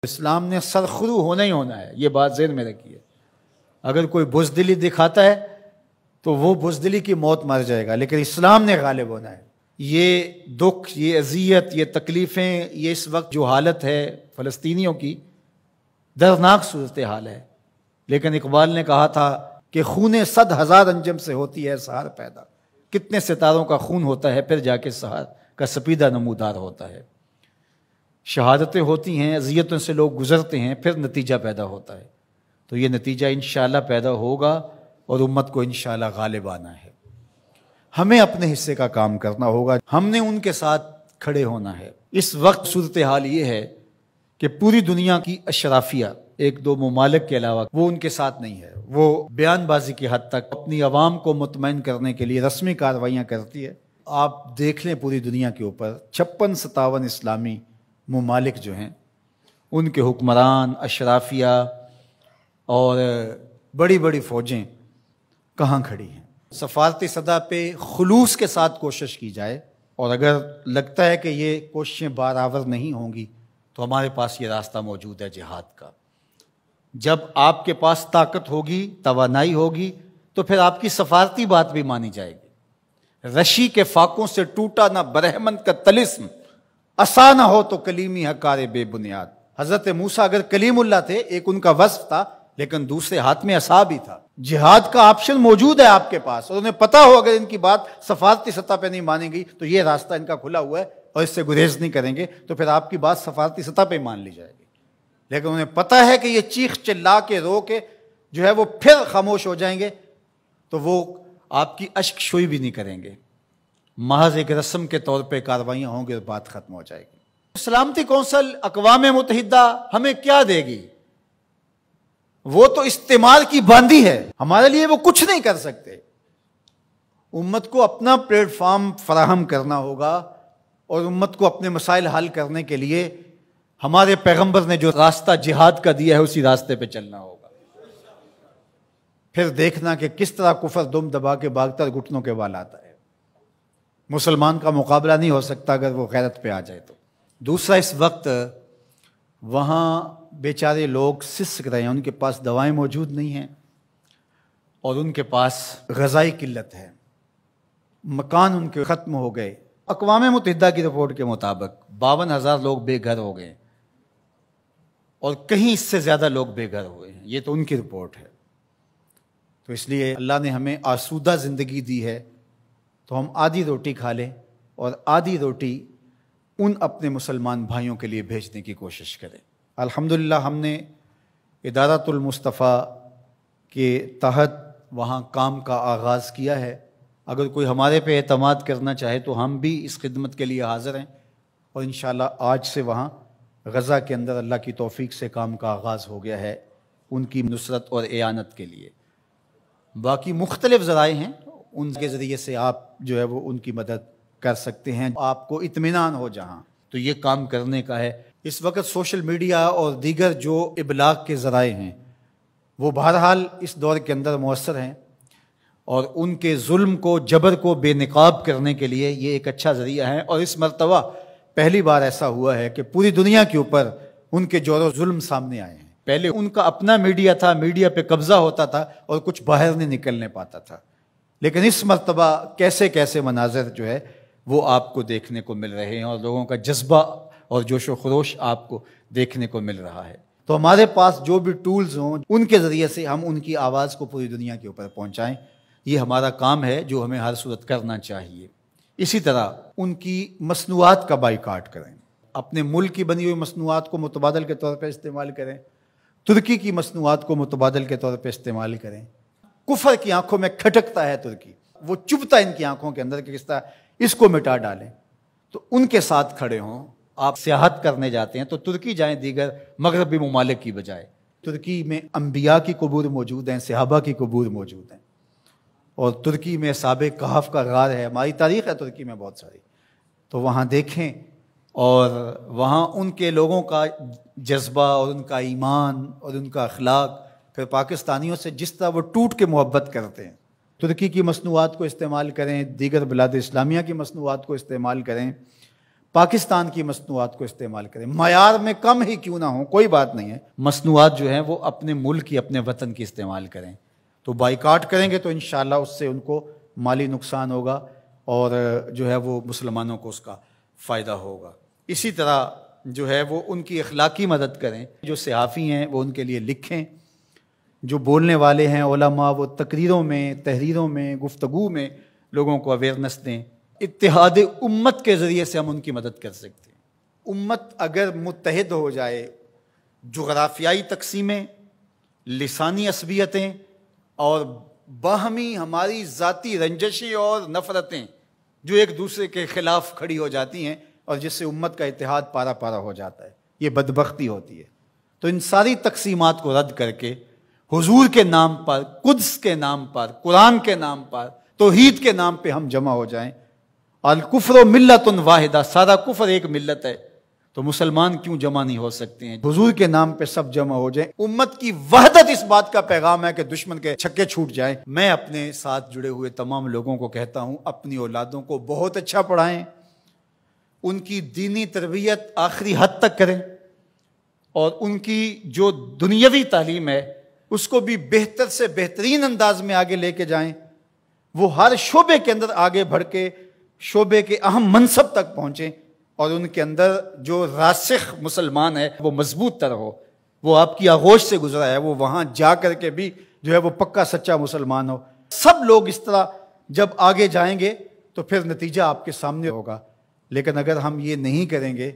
اسلام نے سرخرو ہونا ہی ہونا ہے، یہ بات ذہن میں رکھیے۔ اگر کوئی بزدلی دکھاتا ہے تو وہ بزدلی کی موت مر جائے گا، لیکن اسلام نے غالب ہونا ہے۔ یہ دکھ، یہ اذیت، یہ تکلیفیں، یہ اس وقت جو حالت ہے فلسطینیوں کی، دردناک صورتحال ہے، لیکن اقبال نے کہا تھا کہ خون 100,000 انجم سے ہوتی ہے سحر پیدا۔ کتنے ستاروں کا خون ہوتا ہے، پھر جا کے سحر کا سپیدہ نمودار ہوتا ہے۔ شہادتیں ہوتی ہیں، اذیتوں سے لوگ گزرتے ہیں، پھر نتیجہ پیدا ہوتا ہے۔ تو یہ نتیجہ انشاءاللہ پیدا ہوگا اور امت کو انشاءاللہ غالب آنا ہے۔ ہمیں اپنے حصے کا کام کرنا ہوگا، ہم نے ان کے ساتھ کھڑے ہونا ہے۔ اس وقت صورتحال یہ ہے کہ پوری دنیا کی اشرافیہ، ایک دو ممالک کے علاوہ، وہ ان کے ساتھ نہیں ہے۔ وہ بیان بازی کی حد تک اپنی عوام کو مطمئن کرنے کے لیے رسمی کارروائیاں کرتی ہے۔ آپ دیکھ لیں پوری دنیا کے اوپر 56-57 اسلامی ممالک جو ہیں، ان کے حکمران، اشرافیہ اور بڑی بڑی فوجیں کہاں کھڑی ہیں۔ سفارتی سطح پہ خلوص کے ساتھ کوشش کی جائے، اور اگر لگتا ہے کہ یہ کوششیں بارآور نہیں ہوں گی تو ہمارے پاس یہ راستہ موجود ہے جہاد کا۔ جب آپ کے پاس طاقت ہوگی، توانائی ہوگی، تو پھر آپ کی سفارتی بات بھی مانی جائے گی۔ رشی کے فاقوں سے ٹوٹا نہ برہمن کا طلسم، عصا نہ ہو تو کلیمی حکار بے بنیاد۔ حضرت موسیٰ اگر کلیم اللہ تھے، ایک ان کا وصف تھا، لیکن دوسرے ہاتھ میں عصا بھی تھا۔ جہاد کا آپشن موجود ہے آپ کے پاس، اور انہیں پتا ہو اگر ان کی بات سفارتی سطح پہ نہیں مانے گی تو یہ راستہ ان کا کھلا ہوا ہے اور اس سے گریز نہیں کریں گے، تو پھر آپ کی بات سفارتی سطح پہ مان لی جائے گی۔ لیکن انہیں پتا ہے کہ یہ چیخ چلا کے رو کے جو ہے وہ پھر خاموش ہو جائیں گے، تو وہ آپ کی اشک شوئی بھی نہیں کریں گے، محض ایک رسم کے طور پہ کاروائیاں ہوں گی اور بات ختم ہو جائے گی۔ سلامتی کونسل اقوام متحدہ ہمیں کیا دے گی؟ وہ تو استعمار کی باندھی ہے، ہمارے لیے وہ کچھ نہیں کر سکتے۔ امت کو اپنا پلیٹ فارم فراہم کرنا ہوگا، اور امت کو اپنے مسائل حل کرنے کے لیے ہمارے پیغمبر نے جو راستہ جہاد کا دیا ہے اسی راستے پہ چلنا ہوگا۔ پھر دیکھنا کہ کس طرح کفر دم دبا کے بھاگتا اور گھٹنوں کے بال آتا ہے۔ مسلمان کا مقابلہ نہیں ہو سکتا اگر وہ غیرت پہ آ جائے تو۔ دوسرا، اس وقت وہاں بیچارے لوگ سسک رہے ہیں، ان کے پاس دوائیں موجود نہیں ہیں، اور ان کے پاس غذائی قلت ہے، مکان ان کے ختم ہو گئے۔ اقوام متحدہ کی رپورٹ کے مطابق 52,000 لوگ بے گھر ہو گئے، اور کہیں اس سے زیادہ لوگ بے گھر ہوئے ہیں، یہ تو ان کی رپورٹ ہے۔ تو اس لیے اللہ نے ہمیں آسودہ زندگی دی ہے، تو ہم آدھی روٹی کھا لیں اور آدھی روٹی ان اپنے مسلمان بھائیوں کے لیے بھیجنے کی کوشش کریں۔ الحمدللہ ہم نے ادارۃ المصطفیٰ کے تحت وہاں کام کا آغاز کیا ہے۔ اگر کوئی ہمارے پہ اعتماد کرنا چاہے تو ہم بھی اس خدمت کے لیے حاضر ہیں، اور انشاءاللہ آج سے وہاں غزہ کے اندر اللہ کی توفیق سے کام کا آغاز ہو گیا ہے ان کی نصرت اور اعانت کے لیے۔ باقی مختلف ذرائع ہیں، ان کے ذریعے سے آپ جو ہے وہ ان کی مدد کر سکتے ہیں۔ آپ کو اطمینان ہو جہاں، تو یہ کام کرنے کا ہے۔ اس وقت سوشل میڈیا اور دیگر جو ابلاغ کے ذرائع ہیں وہ بہرحال اس دور کے اندر مؤثر ہیں، اور ان کے ظلم کو، جبر کو بے نقاب کرنے کے لیے یہ ایک اچھا ذریعہ ہے۔ اور اس مرتبہ پہلی بار ایسا ہوا ہے کہ پوری دنیا کے اوپر ان کے جور و ظلم سامنے آئے ہیں۔ پہلے ان کا اپنا میڈیا تھا، میڈیا پہ قبضہ ہوتا تھا اور کچھ باہر نہیں نکلنے پاتا تھا، لیکن اس مرتبہ کیسے کیسے مناظر جو ہے وہ آپ کو دیکھنے کو مل رہے ہیں، اور لوگوں کا جذبہ اور جوش و خروش آپ کو دیکھنے کو مل رہا ہے۔ تو ہمارے پاس جو بھی ٹولز ہوں ان کے ذریعے سے ہم ان کی آواز کو پوری دنیا کے اوپر پہنچائیں، یہ ہمارا کام ہے جو ہمیں ہر صورت کرنا چاہیے۔ اسی طرح ان کی مصنوعات کا بائیکاٹ کریں، اپنے ملک کی بنی ہوئی مصنوعات کو متبادل کے طور پہ استعمال کریں، ترکی کی مصنوعات کو متبادل کے طور پہ استعمال کریں۔ کفر کی آنکھوں میں کھٹکتا ہے ترکی، وہ چبھتا ہے ان کی آنکھوں کے اندر کہ کس طرح اس کو مٹا ڈالیں، تو ان کے ساتھ کھڑے ہوں۔ آپ سیاحت کرنے جاتے ہیں تو ترکی جائیں دیگر مغربی ممالک کی بجائے۔ ترکی میں انبیاء کی قبور موجود ہیں، صحابہ کی قبور موجود ہیں، اور ترکی میں اصحاب کہف کا غار ہے، ہماری تاریخ ہے ترکی میں بہت ساری، تو وہاں دیکھیں، اور وہاں ان کے لوگوں کا جذبہ اور ان کا ایمان اور ان کا اخلاق پھر پاکستانیوں سے جس طرح وہ ٹوٹ کے محبت کرتے ہیں۔ ترکی کی مصنوعات کو استعمال کریں، دیگر بلاد اسلامیہ کی مصنوعات کو استعمال کریں۔ پاکستان کی مصنوعات کو استعمال کریں، معیار میں کم ہی کیوں نہ ہوں، کوئی بات نہیں ہے، مصنوعات جو ہیں وہ اپنے ملک کی، اپنے وطن کی استعمال کریں۔ تو بائیکاٹ کریں گے تو انشاءاللہ اس سے ان کو مالی نقصان ہوگا اور جو ہے وہ مسلمانوں کو اس کا فائدہ ہوگا۔ اسی طرح جو ہے وہ ان کی اخلاقی مدد کریں، جو صحافی ہیں وہ ان کے لیے لکھیں، جو بولنے والے ہیں علماء وہ تقریروں میں، تحریروں میں، گفتگو میں لوگوں کو اویئرنیس دیں۔ اتحاد امت کے ذریعے سے ہم ان کی مدد کر سکتے ہیں۔ امت اگر متحد ہو جائے، جغرافیائی تقسیمیں، لسانی عصبیتیں اور باہمی ہماری ذاتی رنجشیں اور نفرتیں جو ایک دوسرے کے خلاف کھڑی ہو جاتی ہیں اور جس سے امت کا اتحاد پارا پارا ہو جاتا ہے، یہ بدبختی ہوتی ہے۔ تو ان ساری تقسیمات کو رد کر کے حضور کے نام پر، قدس کے نام پر، قرآن کے نام پر، توحید کے نام پہ ہم جمع ہو جائیں۔ الکفر ملت واحدہ، سارا کفر ایک ملت ہے، تو مسلمان کیوں جمع نہیں ہو سکتے ہیں؟ حضور کے نام پہ سب جمع ہو جائیں۔ امت کی وحدت اس بات کا پیغام ہے کہ دشمن کے چھکے چھوٹ جائیں۔ میں اپنے ساتھ جڑے ہوئے تمام لوگوں کو کہتا ہوں، اپنی اولادوں کو بہت اچھا پڑھائیں، ان کی دینی تربیت آخری حد تک کریں، اور ان کی جو دنیاوی تعلیم ہے اس کو بھی بہتر سے بہترین انداز میں آگے لے کے جائیں۔ وہ ہر شعبے کے اندر آگے بڑھ کے شعبے کے اہم منصب تک پہنچیں، اور ان کے اندر جو راسخ مسلمان ہے وہ مضبوط تر ہو، وہ آپ کی آغوش سے گزرا ہے، وہ وہاں جا کر کے بھی جو ہے وہ پکا سچا مسلمان ہو۔ سب لوگ اس طرح جب آگے جائیں گے تو پھر نتیجہ آپ کے سامنے ہوگا۔ لیکن اگر ہم یہ نہیں کریں گے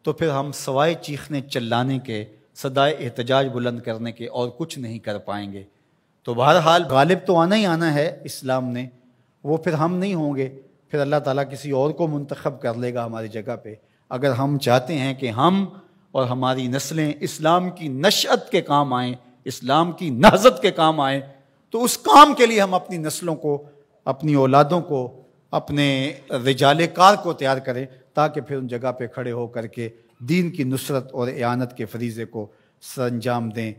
تو پھر ہم سوائے چیخنے چلانے کے، صدائے احتجاج بلند کرنے کے اور کچھ نہیں کر پائیں گے۔ تو بہرحال غالب تو آنا ہی آنا ہے اسلام نے، وہ پھر ہم نہیں ہوں گے، پھر اللہ تعالیٰ کسی اور کو منتخب کر لے گا ہماری جگہ پہ۔ اگر ہم چاہتے ہیں کہ ہم اور ہماری نسلیں اسلام کی نشأت کے کام آئیں، اسلام کی نہضت کے کام آئیں، تو اس کام کے لیے ہم اپنی نسلوں کو، اپنی اولادوں کو، اپنے رجال کار کو تیار کریں، تاکہ پھر ان جگہ پہ کھڑے ہو کر کے دین کی نصرت اور اعانت کے فریضے کو سر انجام دیں۔